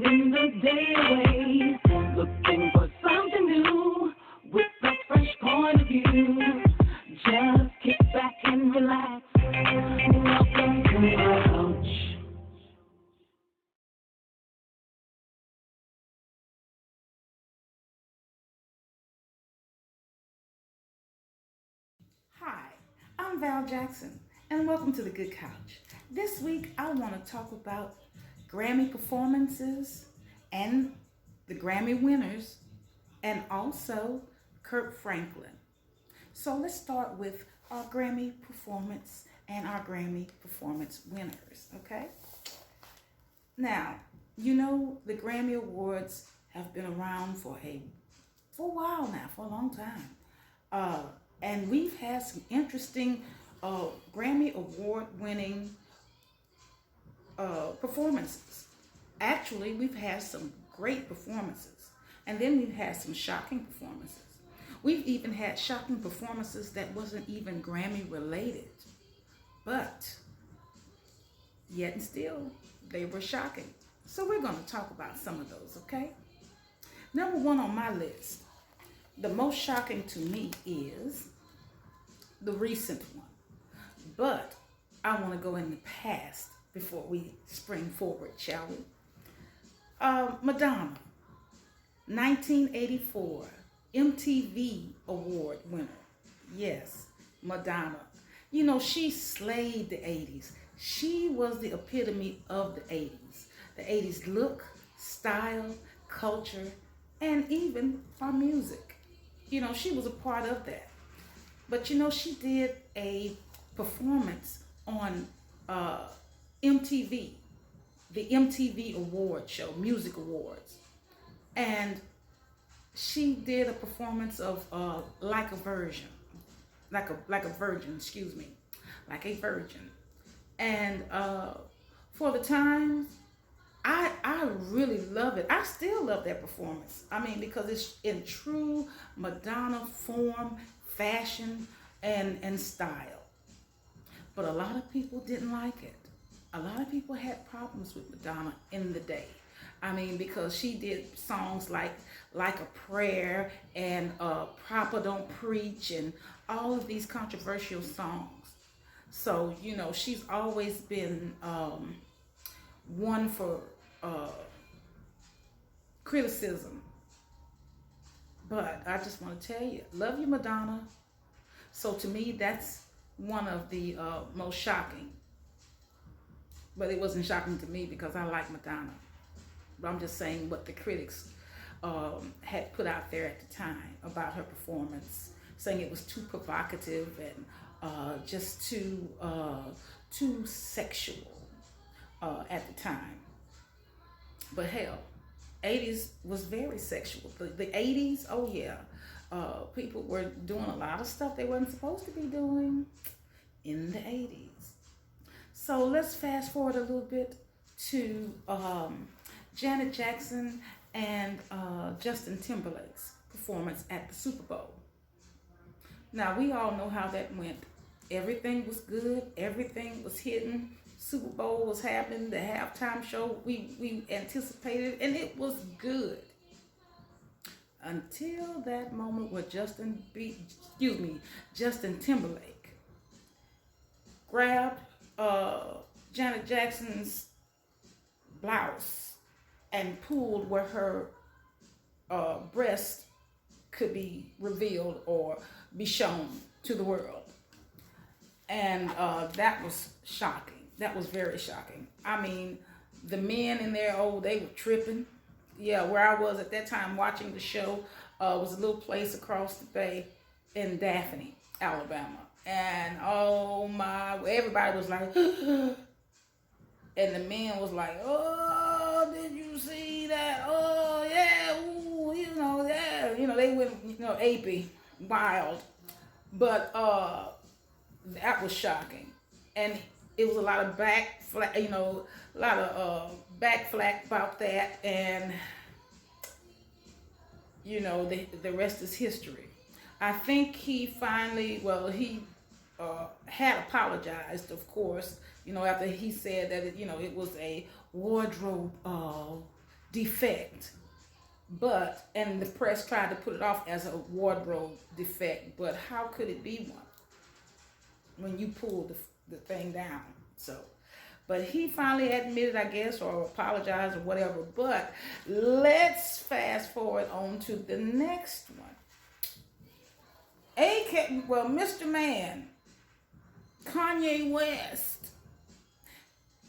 spending the day away, looking for something new with a fresh point of view. Just kick back and relax. Welcome to my couch. Hi, I'm Val Jackson, and welcome to the Good Couch. This week, I want to talk about Grammy performances and the Grammy winners, and also Kirk Franklin. So let's start with our Grammy performance and our Grammy performance winners, okay? Now, you know the Grammy Awards have been around for a while now, for a long time. Uh, and we've had some interesting Grammy Award winning performances. Actually, we've had some great performances, and then we've had some shocking performances. We've even had shocking performances that wasn't even Grammy related, but yet and still they were shocking. So we're going to talk about some of those, okay? Number one on my list, the most shocking to me is the recent one, but I want to go in the past before we spring forward, shall we? Madonna, 1984 MTV Award winner. Yes, Madonna. You know, she slayed the 80s. She was the epitome of the 80s. The 80s look, style, culture, and even our music. You know, she was a part of that. But you know, she did a performance on MTV, the MTV Award show, Music Awards. And she did a performance of like a virgin, like a virgin, excuse me, like a virgin. And for the times, I really love it. I still love that performance. I mean, because it's in true Madonna form, fashion, and style. But a lot of people didn't like it. A lot of people had problems with Madonna in the day. I mean, because she did songs like a Prayer and Papa Don't Preach and all of these controversial songs. So, you know, she's always been one for criticism. But I just want to tell you, love you, Madonna. So to me, that's one of the most shocking. But it wasn't shocking to me because I like Madonna. But I'm just saying what the critics had put out there at the time about her performance, saying it was too provocative and just too sexual at the time. But hell, 80s was very sexual. The 80s, oh yeah, people were doing a lot of stuff they weren't supposed to be doing in the 80s. So let's fast forward a little bit to Janet Jackson and Justin Timberlake's performance at the Super Bowl. Now, we all know how that went. Everything was good. Everything was hitting. Super Bowl was happening. The halftime show, we anticipated, and it was good. Until that moment where Justin Timberlake grabbed Janet Jackson's blouse and pulled where her breast could be revealed or be shown to the world. And that was shocking. That was very shocking. I mean, the men in there, they were tripping. Yeah, where I was at that time watching the show was a little place across the bay in Daphne, Alabama. And oh my, everybody was like, and the men was like, oh, did you see that? Oh yeah, ooh, yeah, they went, apey, wild. But that was shocking, and it was a lot of backflack about that, and the rest is history. I think he finally, he had apologized, of course, after he said that it was a wardrobe defect. But, and the press tried to put it off as a wardrobe defect, but how could it be one when you pull the thing down? So, but he finally admitted, I guess, or apologized or whatever. But let's fast forward on to the next one. Well, Mr. Man, Kanye West,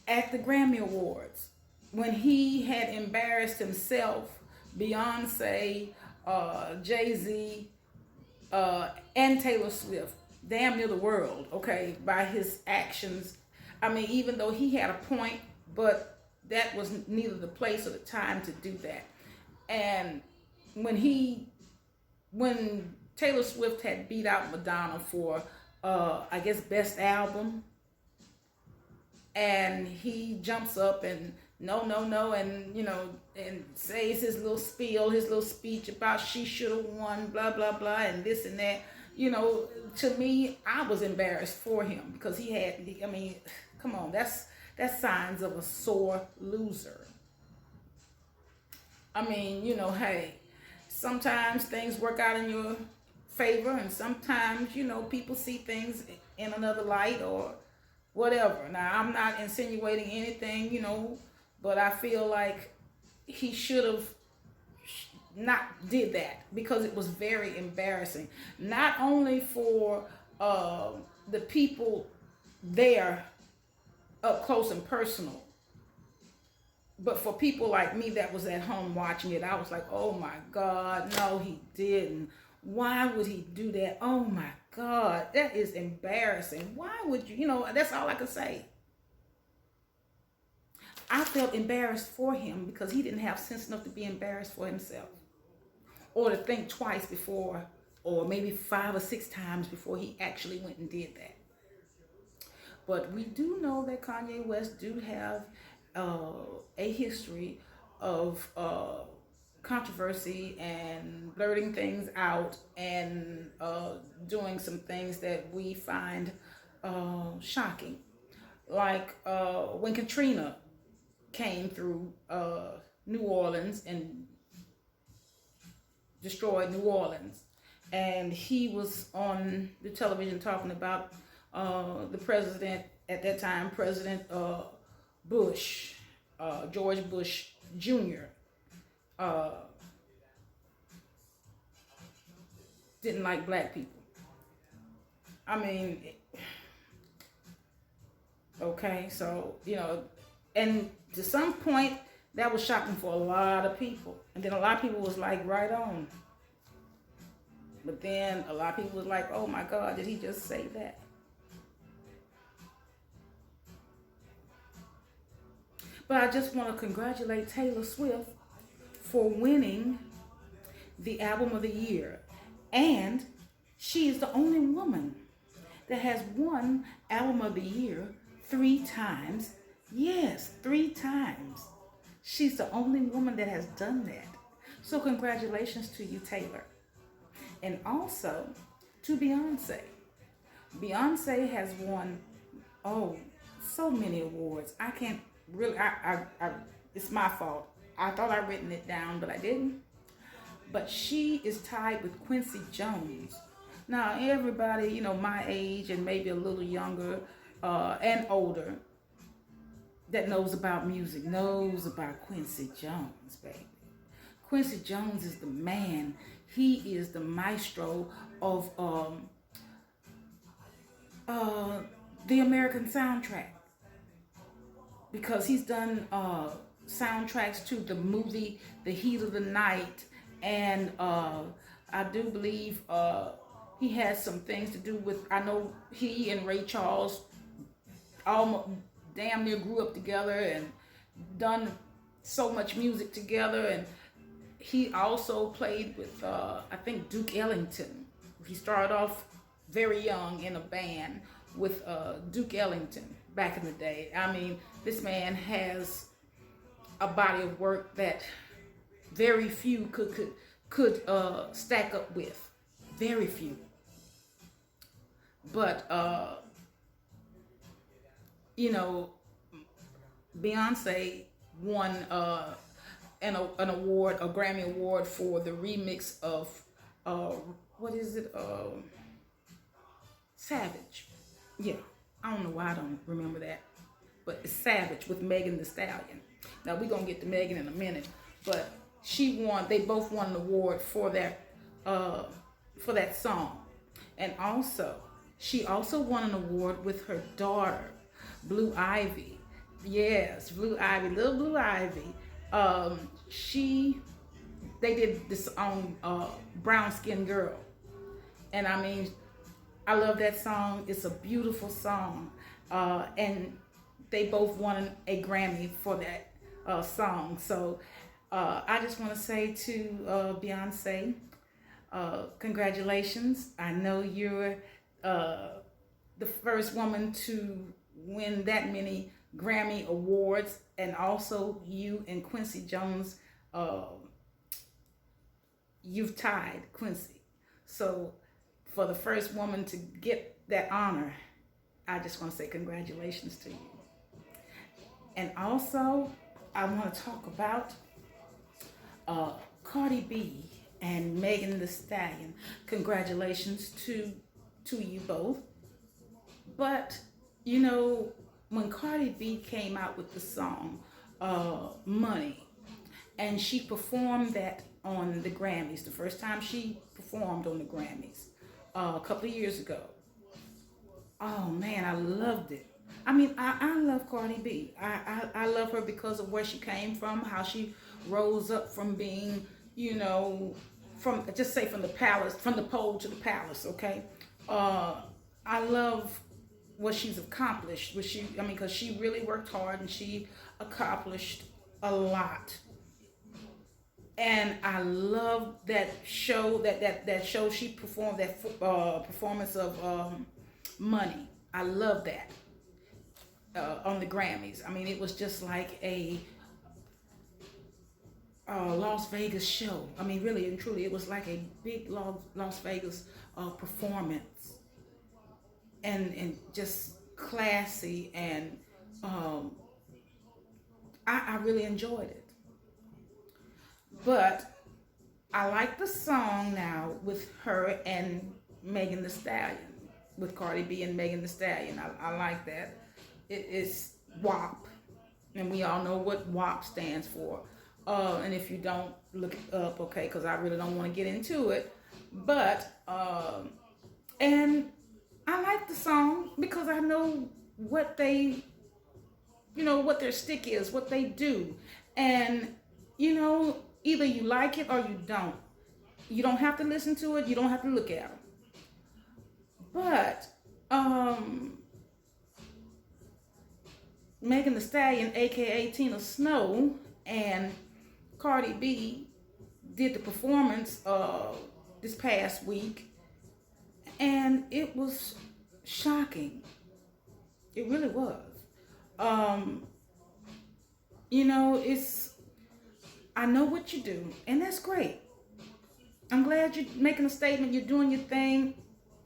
at the Grammy Awards, when he had embarrassed himself, Beyonce, Jay-Z, and Taylor Swift, damn near the world, okay, by his actions. I mean, even though he had a point, but that was neither the place or the time to do that. And when Taylor Swift had beat out Madonna for, I guess, Best Album, and he jumps up and no, and and says his little spiel, his little speech about she should have won, blah blah blah, and this and that. To me, I was embarrassed for him because he had. I mean, come on, that's signs of a sore loser. I mean, hey, sometimes things work out in your favor, and sometimes people see things in another light or whatever. Now, I'm not insinuating anything, but I feel like he should have not did that because it was very embarrassing. Not only for the people there up close and personal, but for people like me that was at home watching it, I was like, oh my God, no, he didn't. Why would he do that? Oh my God, that is embarrassing. Why would you, that's all I could say. I felt embarrassed for him because he didn't have sense enough to be embarrassed for himself. Or to think twice before, or maybe 5 or 6 times before he actually went and did that. But we do know that Kanye West do have a history of controversy and blurting things out and doing some things that we find shocking. Like when Katrina came through New Orleans and destroyed New Orleans. And he was on the television talking about the president at that time, President Bush, George Bush Jr. Didn't like black people. I mean, okay, so, and to some point, that was shocking for a lot of people. And then a lot of people was like, right on. But then a lot of people was like, oh my God, did he just say that? But I just want to congratulate Taylor Swift for winning the Album of the Year. And she is the only woman that has won Album of the Year 3 times. Yes, 3 times. She's the only woman that has done that. So congratulations to you, Taylor. And also to Beyonce. Beyonce has won, so many awards. I can't really, it's my fault. I thought I'd written it down, but I didn't. But she is tied with Quincy Jones. Now, everybody, my age and maybe a little younger and older that knows about music knows about Quincy Jones, baby. Quincy Jones is the man. He is the maestro of the American soundtrack, because he's done soundtracks to the movie The Heat of the Night, and I do believe he has some things to do with, I know he and Ray Charles almost damn near grew up together and done so much music together. And he also played with I think Duke Ellington. He started off very young in a band with Duke Ellington back in the day. I mean, this man has a body of work that very few could stack up with. Very few. But Beyonce won an award, a Grammy Award for the remix of uh, what is it? Savage. Yeah, I don't know why I don't remember that, but it's Savage with Megan Thee Stallion. Now we're gonna get to Megan in a minute, but she won. They both won an award uh, for that song, and also she also won an award with her daughter, Blue Ivy. Yes, Blue Ivy, little Blue Ivy. She they did this on Brown Skin Girl, and I mean I love that song. It's a beautiful song, and they both won a Grammy for that song. So I just want to say to Beyonce, congratulations. I know you're the first woman to win that many Grammy Awards, and also you and Quincy Jones, uh, you've tied Quincy. So for the first woman to get that honor, I just want to say congratulations to you. And also, I want to talk about Cardi B and Megan Thee Stallion. Congratulations to you both. But you know, when Cardi B came out with the song "Money," and she performed that on the Grammys, the first time she performed on the Grammys a couple of years ago. Oh man, I loved it. I mean, I love Cardi B. I love her because of where she came from, how she rose up from being, you know, from just say from the palace, from the pole to the palace. Okay, I love what she's accomplished. I mean, because she really worked hard and she accomplished a lot. And I love that show that show she performed, that performance of Money. I love that on the Grammys. I mean, it was just like a Las Vegas show. I mean, really and truly, it was like a big Las Vegas performance, and just classy, and I really enjoyed it. But I like the song now with her and Megan Thee Stallion, with Cardi B and Megan Thee Stallion. I like that. It's WAP, and we all know what WAP stands for. And if you don't, look it up, okay? Because I really don't want to get into it. But and I like the song because I know what they, you know, what their stick is, what they do, and you know, either you like it or you don't. You don't have to listen to it. You don't have to look at them. But Megan Thee Stallion, aka Tina Snow, and Cardi B did the performance this past week, and it was shocking. It really was. You know, I know what you do, and that's great. I'm glad you're making a statement. You're doing your thing.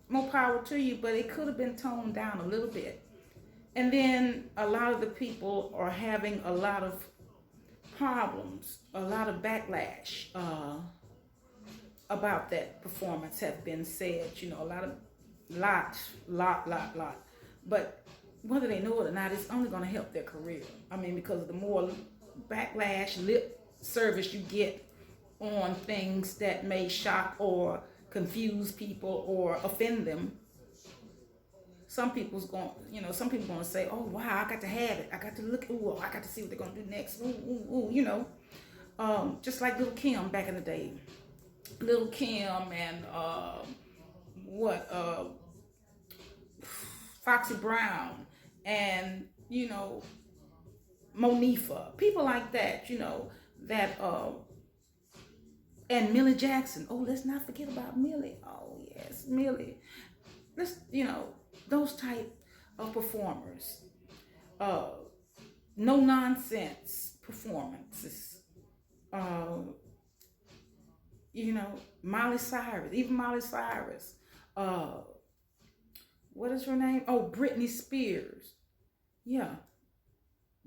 More power to you, but it could have been toned down a little bit. And then a lot of the people are having a lot of problems, a lot of backlash about that performance have been said. You know, lot. But whether they know it or not, it's only going to help their career. I mean, because the more backlash, lip service you get on things that may shock or confuse people or offend them, some people going to say, "Oh wow, I got to have it. I got to look. Ooh, I got to see what they're going to do next." Ooh, you know, just like Little Kim back in the day. Little Kim and Foxy Brown, and you know, Monifa, people like that. You know that. And Millie Jackson. Oh, let's not forget about Millie. Oh, yes, Millie. Those type of performers. No nonsense performances. Miley Cyrus. Even Miley Cyrus. What is her name? Oh, Britney Spears. Yeah.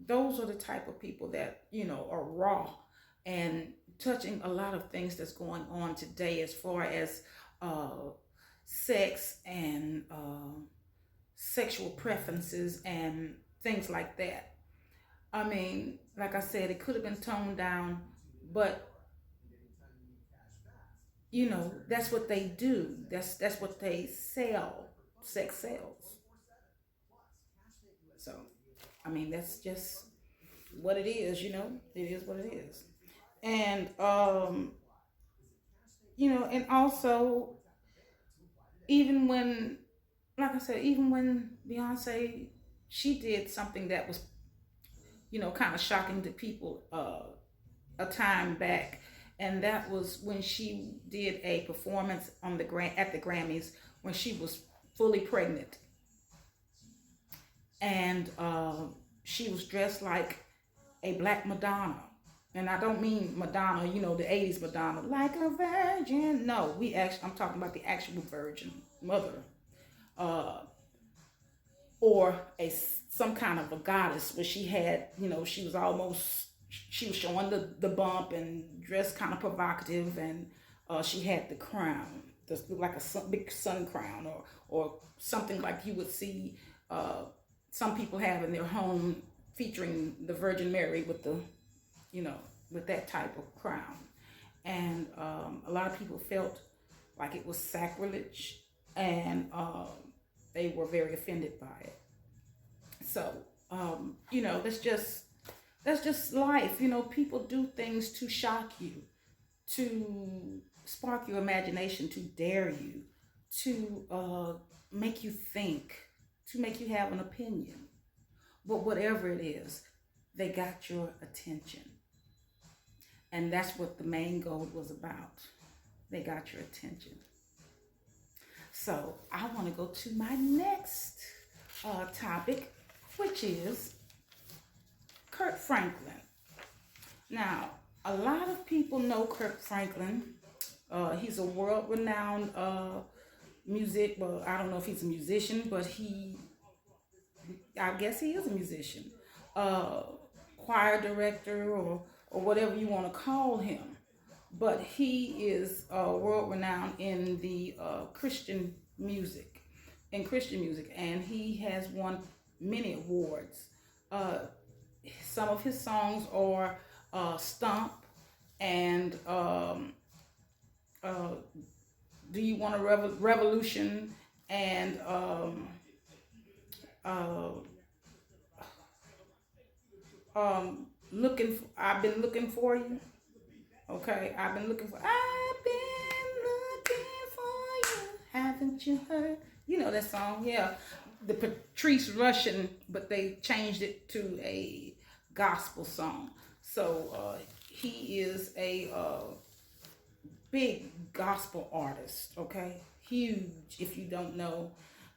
Those are the type of people that, are raw. and touching a lot of things that's going on today as far as uh, sex and sexual preferences and things like that. I mean, like I said, it could have been toned down, but that's what they do. That's what they sell. Sex sells. So, I mean, that's just what it is. It is what it is. And and also even when, like I said, even when Beyonce, she did something that was kind of shocking to people a time back, and that was when she did a performance on at the Grammys when she was fully pregnant, and she was dressed like a black Madonna. And I don't mean Madonna, the 80s Madonna, like a virgin. No, I'm talking about the actual Virgin Mother. Uh, or some kind of a goddess where she had, she was showing the bump and dressed kind of provocative, and she had the crown, this looked like a big sun crown, or something like you would see some people have in their home, featuring the Virgin Mary with you know, with that type of crown. And a lot of people felt like it was sacrilege, and they were very offended by it. So, that's just life. People do things to shock you, to spark your imagination, to dare you, to make you think, to make you have an opinion. But whatever it is, they got your attention. And that's what the main goal was about. They got your attention. So I want to go to my next topic, which is Kirk Franklin. Now, a lot of people know Kirk Franklin. He's a world-renowned well, I don't know if he's a musician, but I guess he is a musician, choir director, or whatever you want to call him. But he is world-renowned in the Christian music, and he has won many awards. Some of his songs are "Stomp" and "Do You Want a Revolution," and uh, I've been looking for you. Okay, I've been looking for you. Haven't you heard? You know that song, yeah. The Patrice Rushen, but they changed it to a gospel song. So he is a big gospel artist. Okay, huge. If you don't know,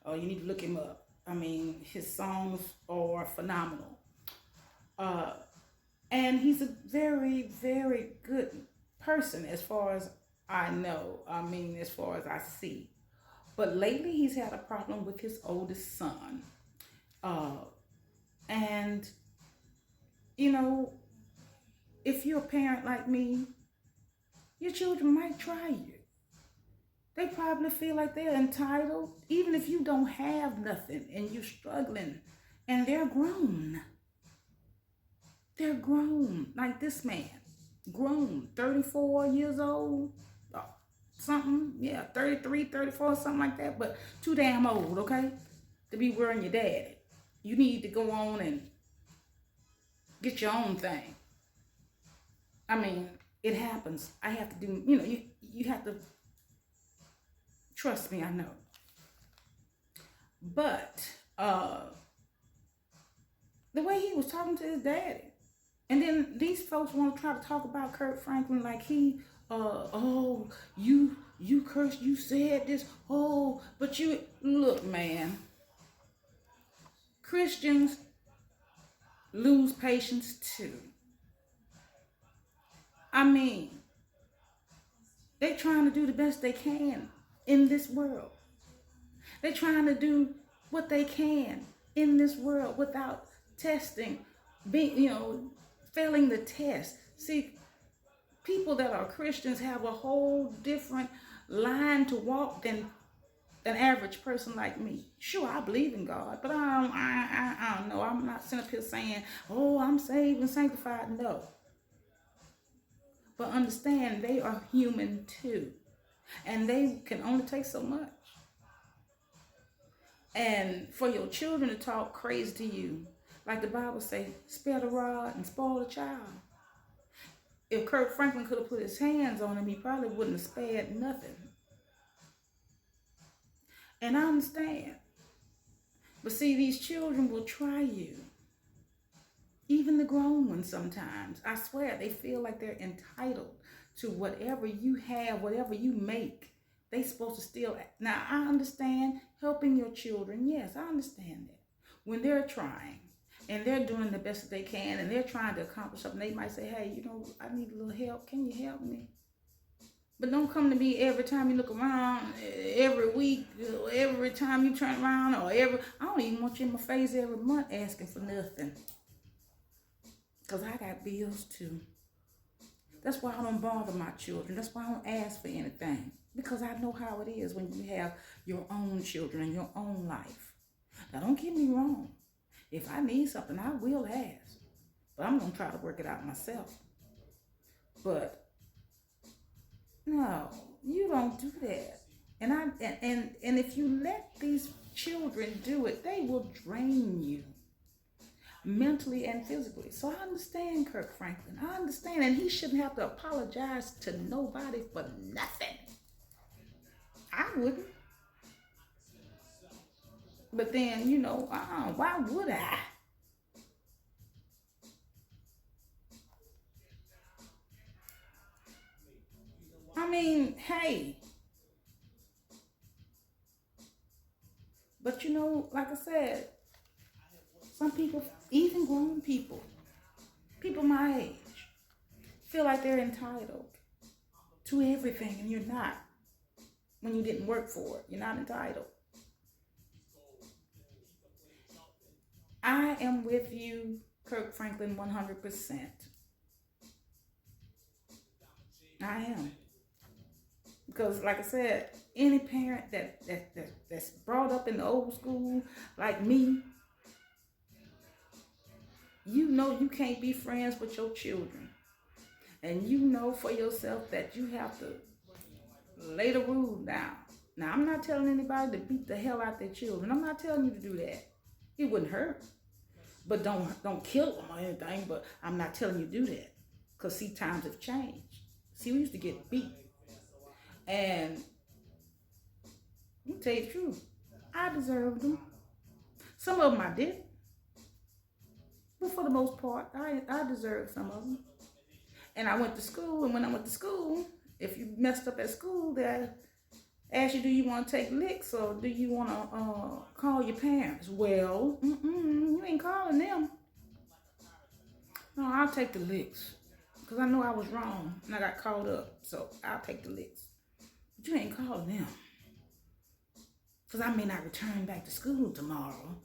you need to look him up. I mean, his songs are phenomenal. And he's a very, very good person as far as I know. I mean, as far as I see. But lately he's had a problem with his oldest son. And, if you're a parent like me, your children might try you. They probably feel like they're entitled, even if you don't have nothing and you're struggling. And they're grown. They're grown, like this man. Grown, 34 years old, something, yeah, 33, 34, something like that, but too damn old, okay, to be worrying your daddy. You need to go on and get your own thing. I mean, it happens. I have to do, you have to trust me, I know. But the way he was talking to his daddy, and then these folks want to try to talk about Kirk Franklin like he, you cursed, you said this, but look, man, Christians lose patience too. I mean, they're trying to do the best they can in this world. They're trying to do what they can in this world without testing, failing the test. See, People that are Christians have a whole different line to walk than an average person like me. Sure, I believe in God, but I don't know. I'm not sitting up here saying, oh, I'm saved and sanctified. No. But understand, they are human too. And they can only take so much. And for your children to talk crazy to you, like the Bible say, spare the rod and spoil the child. If Kirk Franklin could have put his hands on him, he probably wouldn't have spared nothing. And I understand. But see, these children will try you. Even the grown ones sometimes. I swear, they feel like they're entitled to whatever you have, whatever you make. They supposed to steal. Now, I understand helping your children. Yes, I understand that. When they're trying and they're doing the best that they can and they're trying to accomplish something, they might say, hey, I need a little help. Can you help me? But don't come to me every time you look around, every week, every time you turn around, or I don't even want you in my face every month asking for nothing. Because I got bills too. That's why I don't bother my children. That's why I don't ask for anything. Because I know how it is when you have your own children and your own life. Now, don't get me wrong. If I need something, I will ask. But I'm going to try to work it out myself. But no, you don't do that. And if you let these children do it, they will drain you mentally and physically. So I understand Kirk Franklin. I understand. And he shouldn't have to apologize to nobody for nothing. I wouldn't. But then, why would I? I mean, hey. But like I said, some people, even grown people my age, feel like they're entitled to everything, and you're not. When you didn't work for it, you're not entitled. I am with you, Kirk Franklin, 100%. I am. Because like I said, any parent that's brought up in the old school like me, you can't be friends with your children. And you know for yourself that you have to lay the rule down. Now, I'm not telling anybody to beat the hell out their children. I'm not telling you to do that. It wouldn't hurt. But don't kill them or anything. But I'm not telling you to do that. Because, see, times have changed. See, we used to get beat. And let me tell you the truth. I deserved them. Some of them I didn't. But for the most part, I deserved some of them. And I went to school. And when I went to school, if you messed up at school, they ask you, do you want to take licks or do you want to call your parents? Well, you ain't calling them. No, I'll take the licks. Because I know I was wrong and I got caught up. So I'll take the licks. But you ain't calling them. Because I may not return back to school tomorrow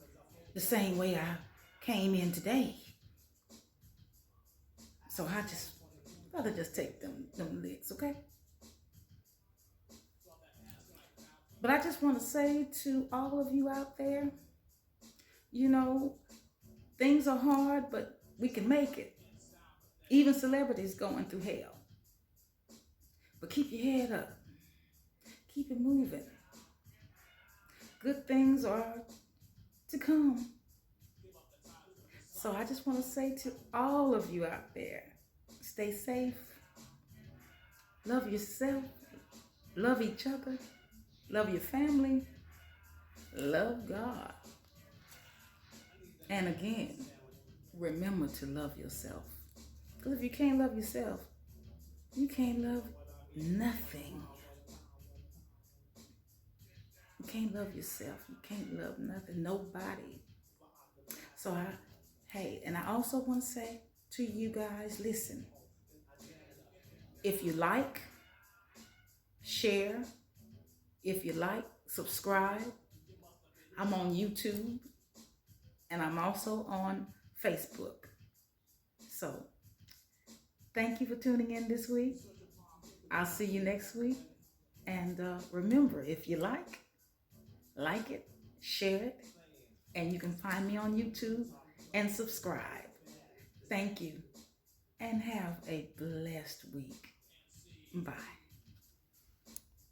the same way I came in today. So I rather just take them licks, okay? But I just want to say to all of you out there, things are hard, but we can make it. Even celebrities going through hell. But keep your head up. Keep it moving. Good things are to come. So I just want to say to all of you out there, stay safe. Love yourself. Love each other. Love your family. Love God. And again, remember to love yourself. Because if you can't love yourself, you can't love nothing. You can't love yourself. You can't love nothing, nobody. So and I also want to say to you guys, listen. If you like, share. If you like, subscribe. I'm on YouTube. And I'm also on Facebook. So, Thank you for tuning in this week. I'll see you next week. And remember, if you like it, share it, and you can find me on YouTube and subscribe. Thank you, and have a blessed week. Bye.